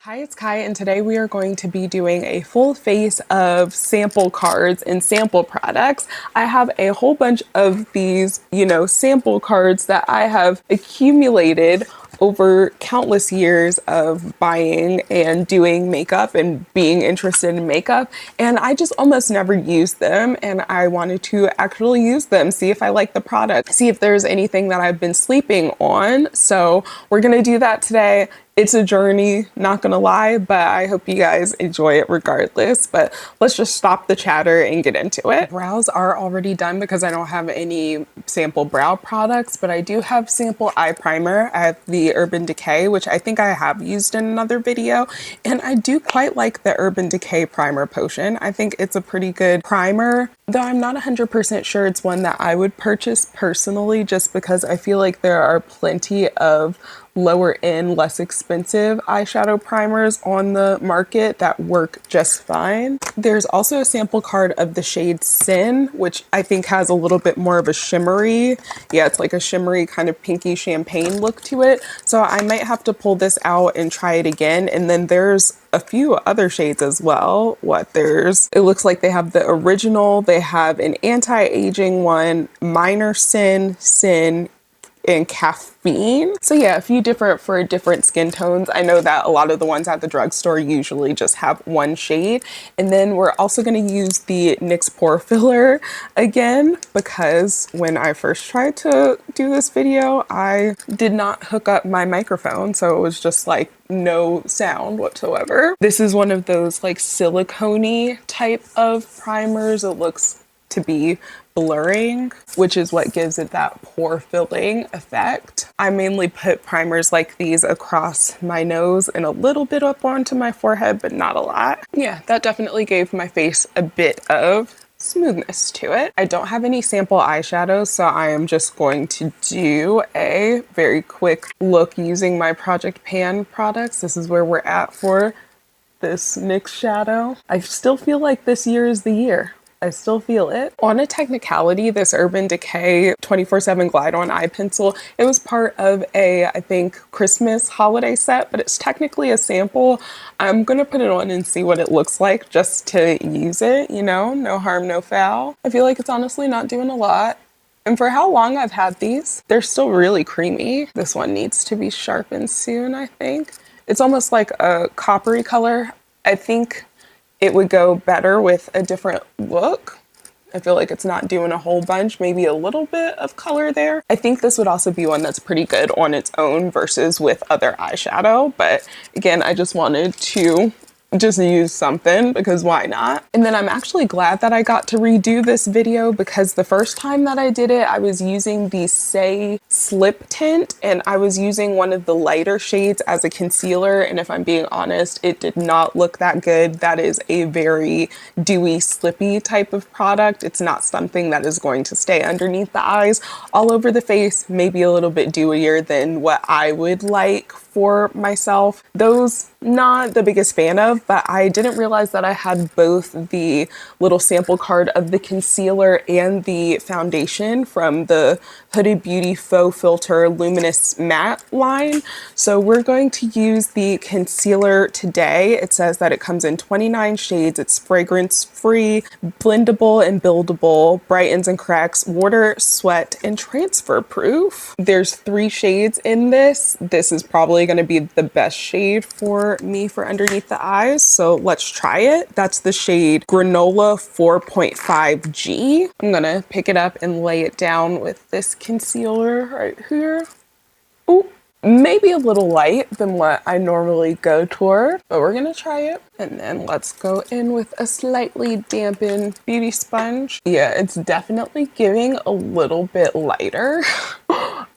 Hi, it's Kai, and today we are going to be doing a full face of sample cards and sample products. I have a whole bunch of these, sample cards that I have accumulated over countless years of buying and doing makeup and being interested in makeup, and I just almost never use them, and I wanted to actually use them, see if I like the product, see if there's anything that I've been sleeping on. So we're gonna do that today. It's a journey, not gonna lie, but I hope you guys enjoy it regardless. But let's just stop the chatter and get into it. Brows are already done because I don't have any sample brow products, but I do have sample eye primer. I have the Urban Decay, which I think I have used in another video, and I do quite like the Urban Decay primer potion. I think it's a pretty good primer, though I'm not 100% sure it's one that I would purchase personally, just because I feel like there are plenty of lower end, less expensive eyeshadow primers on the market that work just fine. There's also a sample card of the shade Sin, which I think has a little bit more of a shimmery, it's like a shimmery kind of pinky champagne look to it. So I might have to pull this out and try it again. And then there's a few other shades as well. It looks like they have the original, they have an anti-aging one, Minor Sin, and Caffeine. So yeah, a few different for different skin tones. I know that a lot of the ones at the drugstore usually just have one shade. And then we're also going to use the NYX pore filler again, because when I first tried to do this video, I did not hook up my microphone, so it was just like no sound whatsoever. This is one of those like silicone-y type of primers. It looks to be blurring, which is what gives it that pore filling effect. I mainly put primers like these across my nose and a little bit up onto my forehead, but not a lot. Yeah, that definitely gave my face a bit of smoothness to it. I don't have any sample eyeshadows, so I am just going to do a very quick look using my Project Pan products. This is where we're at for this NYX shadow. I still feel like this year is the year. I still feel it. On a technicality, this Urban Decay 24/7 Glide On Eye Pencil, it was part of a, I think, Christmas holiday set, but it's technically a sample. I'm gonna put it on and see what it looks like just to use it, no harm, no foul. I feel like it's honestly not doing a lot. And for how long I've had these, they're still really creamy. This one needs to be sharpened soon, I think. It's almost like a coppery color. I think it would go better with a different look. I feel like it's not doing a whole bunch, maybe a little bit of color there. I think this would also be one that's pretty good on its own versus with other eyeshadow. But again, I just wanted to just use something because why not? And then I'm actually glad that I got to redo this video, because the first time that I did it, I was using the Say Slip Tint, and I was using one of the lighter shades as a concealer, and if I'm being honest, it did not look that good. That is a very dewy, slippy type of product. It's not something that is going to stay underneath the eyes, all over the face, maybe a little bit dewier than what I would like for myself. Those, not the biggest fan of, but I didn't realize that I had both the little sample card of the concealer and the foundation from the Huda Beauty Faux Filter Luminous Matte line. So we're going to use the concealer today. It says that it comes in 29 shades. It's fragrance free, blendable and buildable, brightens and corrects, water, sweat, and transfer proof. There's 3 shades in this. This is probably going to be the best shade for me for underneath the eyes, so let's try it. That's the shade Granola 4.5G. I'm gonna pick it up and lay it down with this concealer right here. Ooh, maybe a little light than what I normally go toward, but we're gonna try it. And then let's go in with a slightly dampened beauty sponge. Yeah, it's definitely giving a little bit lighter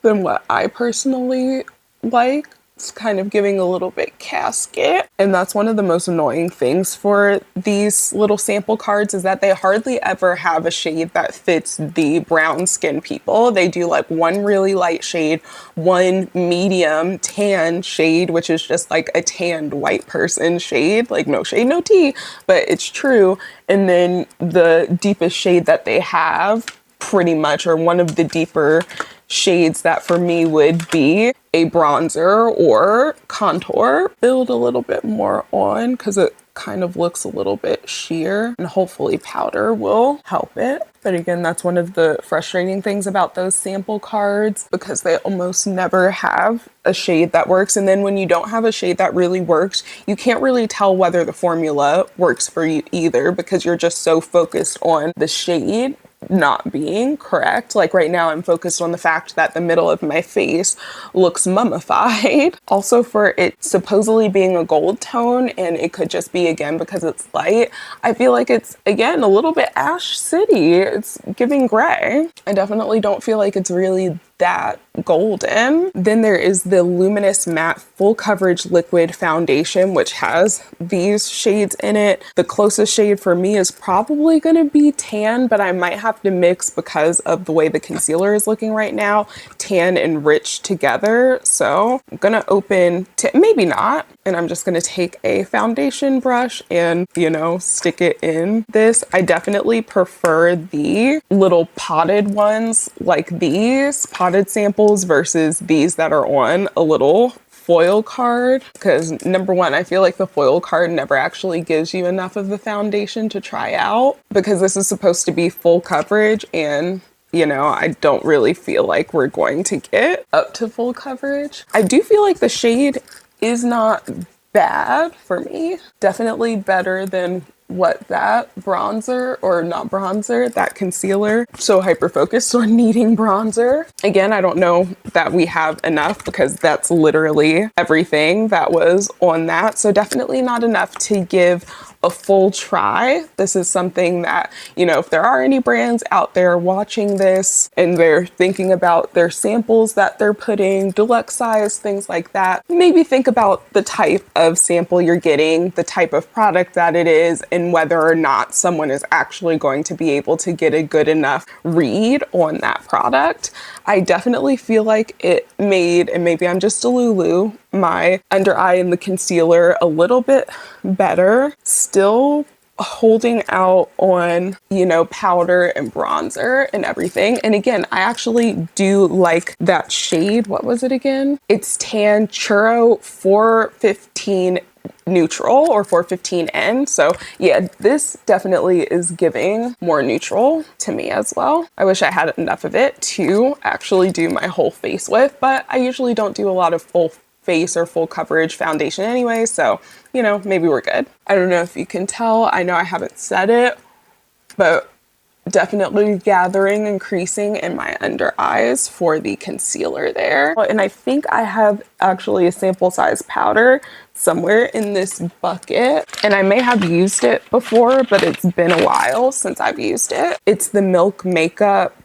than what I personally like. It's kind of giving a little bit casket. And that's one of the most annoying things for these little sample cards, is that they hardly ever have a shade that fits the brown skin people. They do like one really light shade, one medium tan shade, which is just like a tanned white person shade, like no shade, no tea, but it's true. And then the deepest shade that they have, pretty much, or one of the deeper shades that for me would be a bronzer or contour. Build a little bit more on because it kind of looks a little bit sheer, and hopefully powder will help it. But again, that's one of the frustrating things about those sample cards, because they almost never have a shade that works. And then when you don't have a shade that really works, you can't really tell whether the formula works for you either, because you're just so focused on the shade not being correct. Like right now, I'm focused on the fact that the middle of my face looks mummified. Also, for it supposedly being a gold tone, and it could just be again because it's light, I feel like it's again a little bit Ash City. It's giving gray. I definitely don't feel like it's really that golden. Then there is the Luminous Matte Full Coverage Liquid Foundation, which has these shades in it. The closest shade for me is probably gonna be tan, but I might have to mix because of the way the concealer is looking right now, tan and rich together. So I'm gonna open, maybe not, and I'm just gonna take a foundation brush and, you know, stick it in this. I definitely prefer the little potted ones like these, potted samples, versus these that are on a little foil card, because number one, I feel like the foil card never actually gives you enough of the foundation to try out, because this is supposed to be full coverage, and you know, I don't really feel like we're going to get up to full coverage. I do feel like the shade is not bad for me. Definitely better than what that bronzer, or not bronzer, that concealer. So hyper focused on needing bronzer. Again, I don't know that we have enough, because that's literally everything that was on that. So definitely not enough to give a full try. This is something that, you know, if there are any brands out there watching this and they're thinking about their samples that they're putting, deluxe size, things like that, maybe think about the type of sample you're getting, the type of product that it is, and whether or not someone is actually going to be able to get a good enough read on that product. I definitely feel like it made, and maybe I'm just a Lulu, my under eye and the concealer a little bit better. Still holding out on, you know, powder and bronzer and everything. And again, I actually do like that shade. What was it again? It's Tan Churro 415 neutral, or 415N. So yeah, this definitely is giving more neutral to me as well. I wish I had enough of it to actually do my whole face with, but I usually don't do a lot of full face or full coverage foundation anyway, so you know, maybe we're good. I don't know if you can tell, I know I haven't said it, but definitely gathering and creasing in my under eyes for the concealer there. And I think I have actually a sample size powder somewhere in this bucket, and I may have used it before, but it's been a while since I've used it. It's the Milk Makeup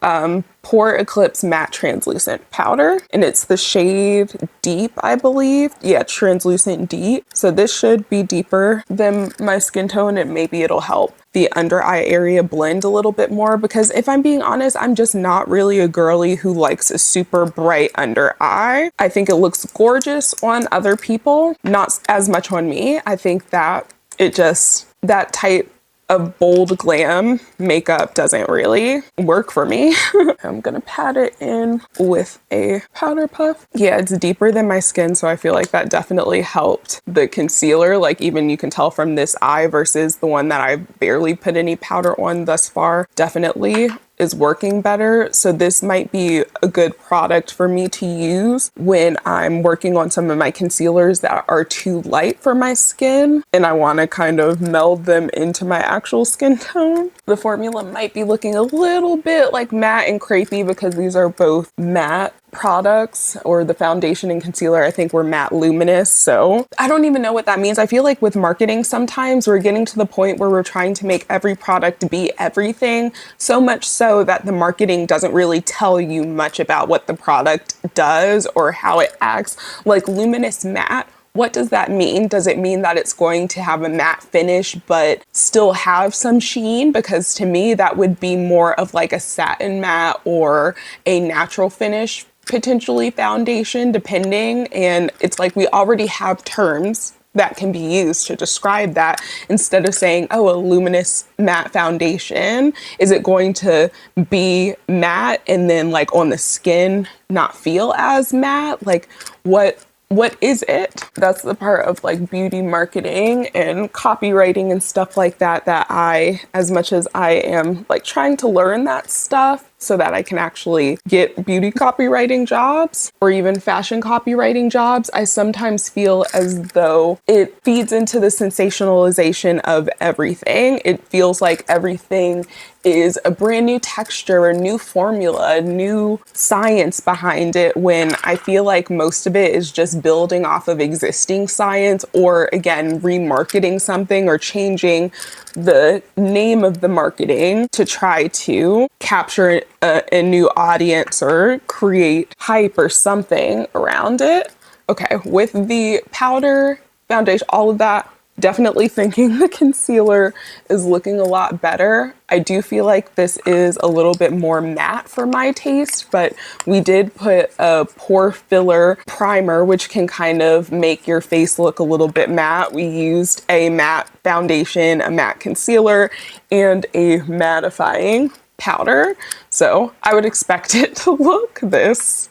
Pore Eclipse Matte Translucent Powder, and it's the shade Deep, I believe. Yeah, Translucent Deep. So this should be deeper than my skin tone, and maybe it'll help the under eye area blend a little bit more, because if I'm being honest, I'm just not really a girly who likes a super bright under eye. I think it looks gorgeous on other people, not as much on me. I think that it just, that type of bold glam makeup doesn't really work for me. I'm gonna pat it in with a powder puff. Yeah, it's deeper than my skin, so I feel like that definitely helped the concealer. Like even you can tell from this eye versus the one that I barely put any powder on thus far, definitely is working better. So this might be a good product for me to use when I'm working on some of my concealers that are too light for my skin and I want to kind of meld them into my actual skin tone. The formula might be looking a little bit like matte and crepey because these are both matte products, or the foundation and concealer I think were matte luminous. So I don't even know what that means. I feel like with marketing sometimes we're getting to the point where we're trying to make every product be everything, so much so that the marketing doesn't really tell you much about what the product does or how it acts. Like luminous matte, what does that mean? Does it mean that it's going to have a matte finish but still have some sheen? Because to me that would be more of like a satin matte or a natural finish, potentially foundation, depending. And it's like we already have terms that can be used to describe that. Instead of saying, oh, a luminous matte foundation, is it going to be matte and then like on the skin not feel as matte? Like what is it? That's the part of like beauty marketing and copywriting and stuff like that that I, as much as I am like trying to learn that stuff so that I can actually get beauty copywriting jobs or even fashion copywriting jobs, I sometimes feel as though it feeds into the sensationalization of everything. It feels like everything is a brand new texture, a new formula, a new science behind it, when I feel like most of it is just building off of existing science, or again, remarketing something or changing the name of the marketing to try to capture a new audience or create hype or something around it. Okay, with the powder, foundation, all of that, definitely thinking the concealer is looking a lot better. I do feel like this is a little bit more matte for my taste, but we did put a pore filler primer, which can kind of make your face look a little bit matte. We used a matte foundation, a matte concealer, and a mattifying powder. So I would expect it to look this.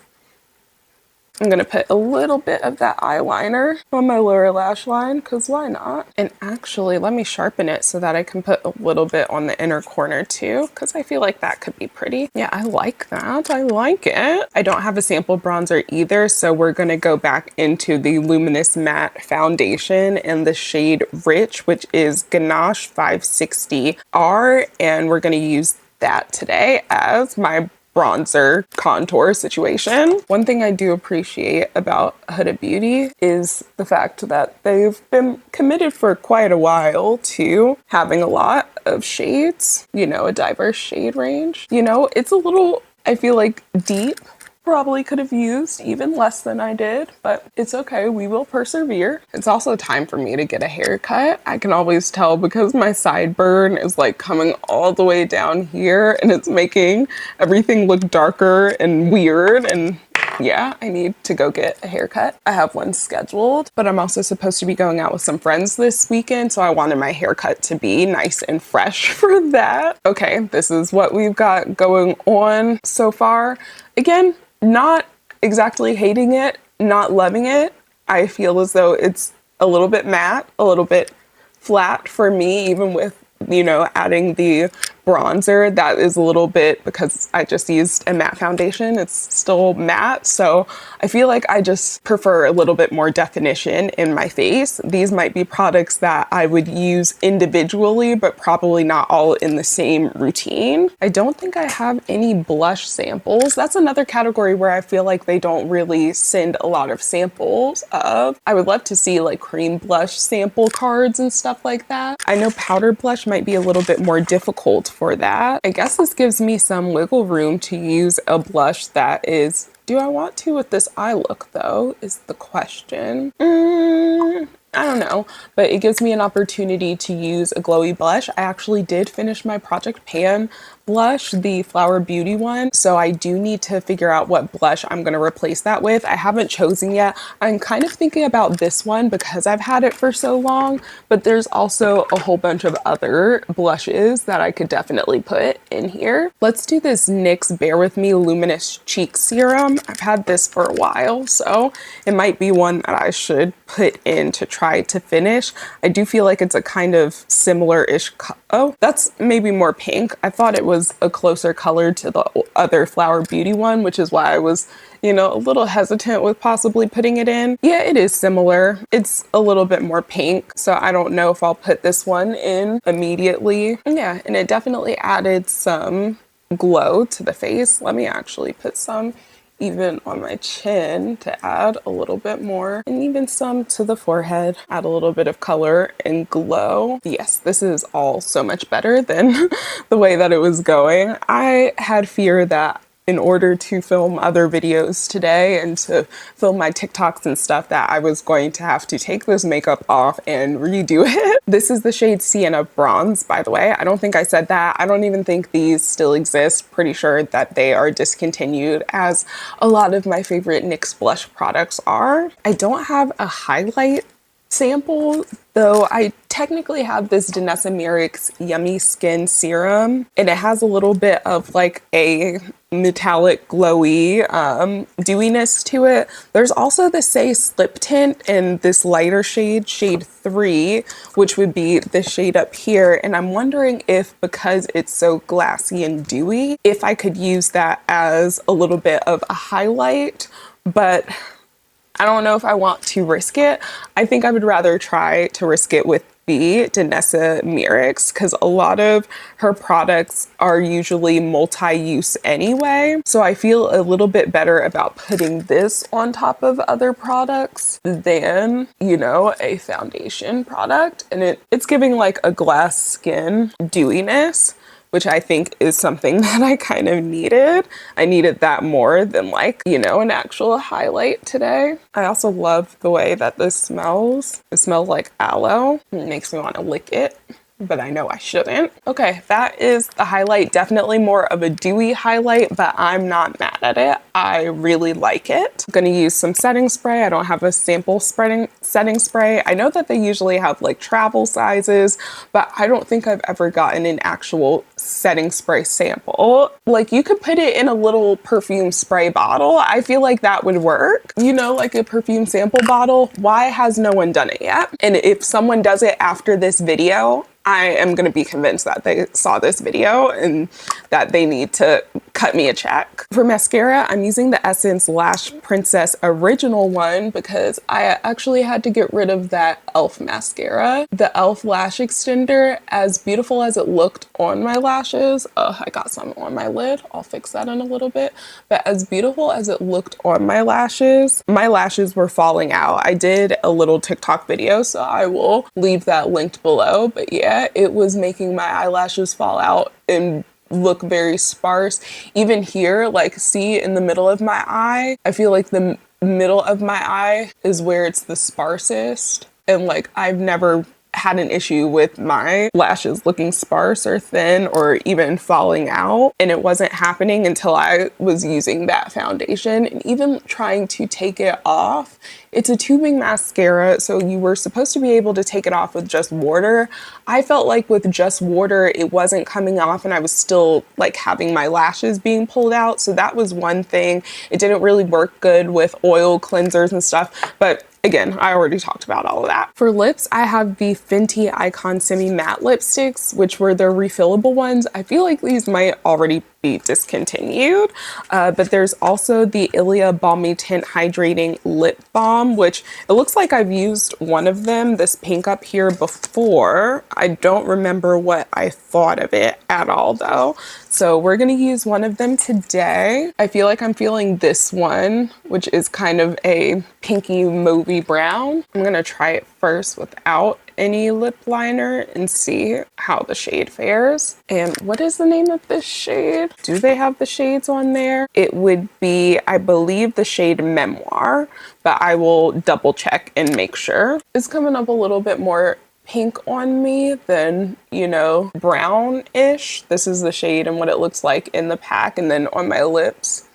I'm gonna put a little bit of that eyeliner on my lower lash line, because why not? And actually, let me sharpen it so that I can put a little bit on the inner corner too, because I feel like that could be pretty. Yeah, I like that. I like it. I don't have a sample bronzer either, so we're gonna go back into the Luminous Matte Foundation in the shade Rich, which is Ganache 560R, and we're gonna use that today as my bronzer contour situation. One thing I do appreciate about Huda Beauty is the fact that they've been committed for quite a while to having a lot of shades, you know, a diverse shade range. You know, it's a little, I feel like, deep. Probably could have used even less than I did, but it's okay. We will persevere. It's also time for me to get a haircut. I can always tell because my sideburn is like coming all the way down here and it's making everything look darker and weird. And yeah, I need to go get a haircut. I have one scheduled, but I'm also supposed to be going out with some friends this weekend, so I wanted my haircut to be nice and fresh for that. Okay, this is what we've got going on so far. Again, not exactly hating it, not loving it. I feel as though it's a little bit matte, a little bit flat for me, even with, you know, adding the bronzer. That is a little bit, because I just used a matte foundation, it's still matte, so I feel like I just prefer a little bit more definition in my face. These might be products that I would use individually, but probably not all in the same routine. I don't think I have any blush samples. That's another category where I feel like they don't really send a lot of samples of. I would love to see like cream blush sample cards and stuff like that. I know powder blush might be a little bit more difficult for that. I guess this gives me some wiggle room to use a blush that is, do I want to with this eye look though, is the question. I don't know, but it gives me an opportunity to use a glowy blush. I actually did finish my Project Pan blush, the Flower Beauty one, so I do need to figure out what blush I'm going to replace that with. I haven't chosen yet. I'm kind of thinking about this one because I've had it for so long, but there's also a whole bunch of other blushes that I could definitely put in here. Let's do this NYX Bear With Me Luminous Cheek Serum. I've had this for a while, so it might be one that I should put in to try to finish. I do feel like it's a kind of similar-ish, oh, that's maybe more pink. I thought it was a closer color to the other Flower Beauty one, which is why I was, you know, a little hesitant with possibly putting it in. Yeah, it is similar. It's a little bit more pink, so I don't know if I'll put this one in immediately. Yeah, and it definitely added some glow to the face. Let me actually put some even on my chin to add a little bit more, and even some to the forehead, add a little bit of color and glow. Yes, this is all so much better than the way that it was going. I had fear that in order to film other videos today and to film my TikToks and stuff, that I was going to have to take this makeup off and redo it. This is the shade Sienna Bronze, by the way. I don't think I said that. I don't even think these still exist. Pretty sure that they are discontinued, as a lot of my favorite NYX blush products are. I don't have a highlight sample, though, I technically have this Danessa Myricks Yummy Skin Serum, and it has a little bit of like a metallic glowy dewiness to it. There's also the Say Slip Tint in this lighter shade, shade 3, which would be the shade up here. And I'm wondering if, because it's so glassy and dewy, if I could use that as a little bit of a highlight, but I don't know if I want to risk it. I think I would rather try to risk it with the Danessa Myricks, because a lot of her products are usually multi-use anyway. So I feel a little bit better about putting this on top of other products than, you know, a foundation product. And it's giving like a glass skin dewiness, which I think is something that I kind of needed. I needed that more than like, you know, an actual highlight today. I also love the way that this smells. It smells like aloe. It makes me want to lick it, but I know I shouldn't. Okay, that is the highlight. Definitely more of a dewy highlight, but I'm not mad at it. I really like it. I'm gonna use some setting spray. I don't have a sample setting spray. I know that they usually have like travel sizes, but I don't think I've ever gotten an actual setting spray sample. Like you could put it in a little perfume spray bottle. I feel like that would work. You know, like a perfume sample bottle. Why has no one done it yet? And if someone does it after this video, I am going to be convinced that they saw this video and that they need to cut me a check. For mascara, I'm using the Essence Lash Princess Original one because I actually had to get rid of that e.l.f. mascara. The e.l.f. Lash Extender, as beautiful as it looked on my lashes, I got some on my lid. I'll fix that in a little bit. But as beautiful as it looked on my lashes were falling out. I did a little TikTok video, so I will leave that linked below. But yeah, it was making my eyelashes fall out and look very sparse. Even here, like see in the middle of my eye, I feel like the middle of my eye is where it's the sparsest. And like I've never had an issue with my lashes looking sparse or thin or even falling out, and it wasn't happening until I was using that foundation. And even trying to take it off, it's a tubing mascara, so you were supposed to be able to take it off with just water. I felt like with just water it wasn't coming off and I was still like having my lashes being pulled out, so that was one thing. It didn't really work good with oil cleansers and stuff, but again, I already talked about all of that. For lips, I have the Fenty Icon Semi Matte lipsticks, which were their refillable ones. I feel like these might already be discontinued, but there's also the Ilia Balmy Tint Hydrating Lip Balm, which it looks like I've used one of them, this pink up here, before. I don't remember what I thought of it at all though. So we're gonna use one of them today. I feel like I'm feeling this one, which is kind of a pinky mauvey brown. I'm gonna try it first without any lip liner and see how the shade fares. And what is the name of this shade? Do they have the shades on there? It would be, I believe, the shade Memoir, but I will double check and make sure. It's coming up a little bit more pink on me than, you know, brownish. This is the shade and what it looks like in the pack, and then on my lips,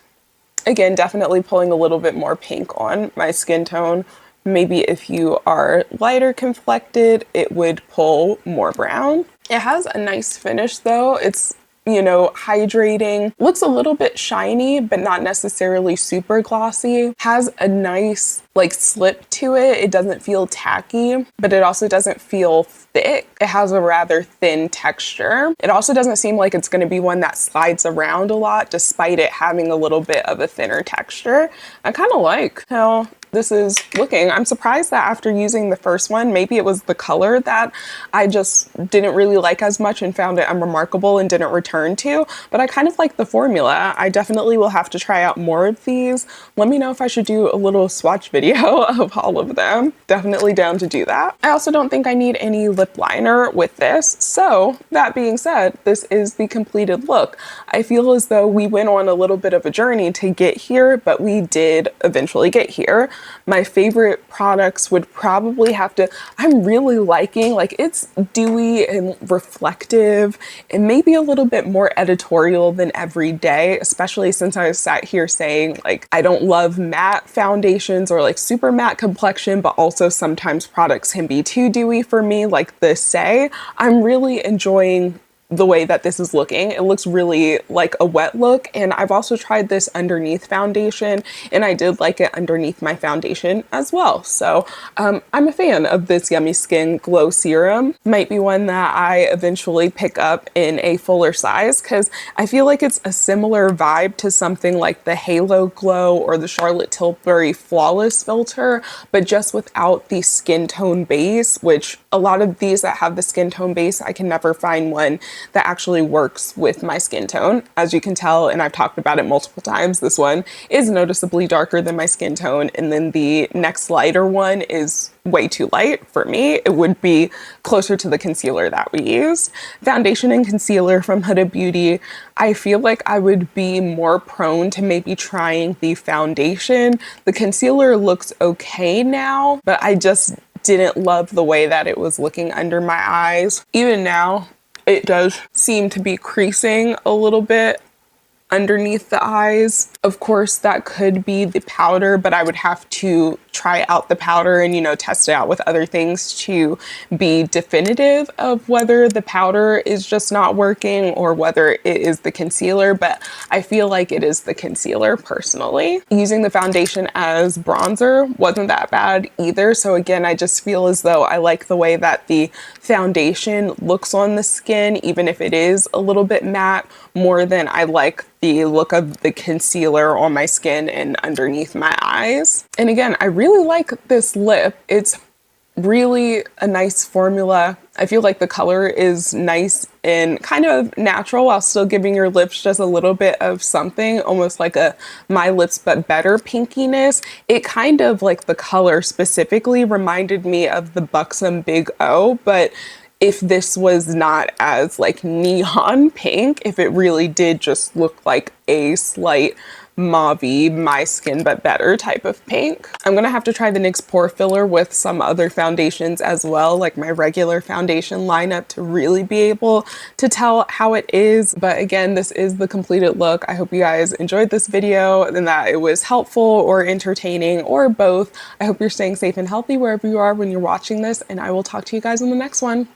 again, definitely pulling a little bit more pink on my skin tone. Maybe if you are lighter complected, it would pull more brown. It has a nice finish though. It's, you know, hydrating, looks a little bit shiny, but not necessarily super glossy. Has a nice like slip to it. It doesn't feel tacky, but it also doesn't feel thick. It has a rather thin texture. It also doesn't seem like it's gonna be one that slides around a lot, despite it having a little bit of a thinner texture. I kind of like how this is looking. I'm surprised that after using the first one, maybe it was the color that I just didn't really like as much and found it unremarkable and didn't return to, but I kind of like the formula. I definitely will have to try out more of these. Let me know if I should do a little swatch video of all of them. Definitely down to do that. I also don't think I need any lip liner with this. So that being said, this is the completed look. I feel as though we went on a little bit of a journey to get here, but we did eventually get here. My favorite products would probably have to, I'm really liking, like it's dewy and reflective and maybe a little bit more editorial than every day, especially since I sat here saying like I don't love matte foundations or like like super matte complexion, but also sometimes products can be too dewy for me, like the Say. I'm really enjoying the way that this is looking. It looks really like a wet look, and I've also tried this underneath foundation, and I did like it underneath my foundation as well. So I'm a fan of this Yummy Skin Glow Serum. Might be one that I eventually pick up in a fuller size because I feel like it's a similar vibe to something like the Halo Glow or the Charlotte Tilbury Flawless filter, but just without the skin tone base, which a lot of these that have the skin tone base, I can never find one that actually works with my skin tone. As you can tell, and I've talked about it multiple times, this one is noticeably darker than my skin tone, and then the next lighter one is way too light for me. It would be closer to the concealer that we used. Foundation and concealer from Huda Beauty. I feel like I would be more prone to maybe trying the foundation. The concealer looks okay now, but I just didn't love the way that it was looking under my eyes. Even now, it does seem to be creasing a little bit underneath the eyes. Of course, that could be the powder, but I would have to try out the powder and, you know, test it out with other things to be definitive of whether the powder is just not working or whether it is the concealer, but I feel like it is the concealer personally. Using the foundation as bronzer wasn't that bad either. So again, I just feel as though I like the way that the foundation looks on the skin, even if it is a little bit matte, more than I like the look of the concealer on my skin and underneath my eyes. And again, I really like this lip. It's really a nice formula. I feel like the color is nice and kind of natural while still giving your lips just a little bit of something, almost like a My Lips But Better pinkiness. It kind of, like the color specifically, reminded me of the Buxom Big O, but if this was not as like neon pink, if it really did just look like a slight mauvey My Skin But Better type of pink. I'm gonna have to try the NYX pore filler with some other foundations as well, like my regular foundation lineup, to really be able to tell how it is. But again, this is the completed look. I hope you guys enjoyed this video and that it was helpful or entertaining or both. I hope you're staying safe and healthy wherever you are when you're watching this, and I will talk to you guys in the next one.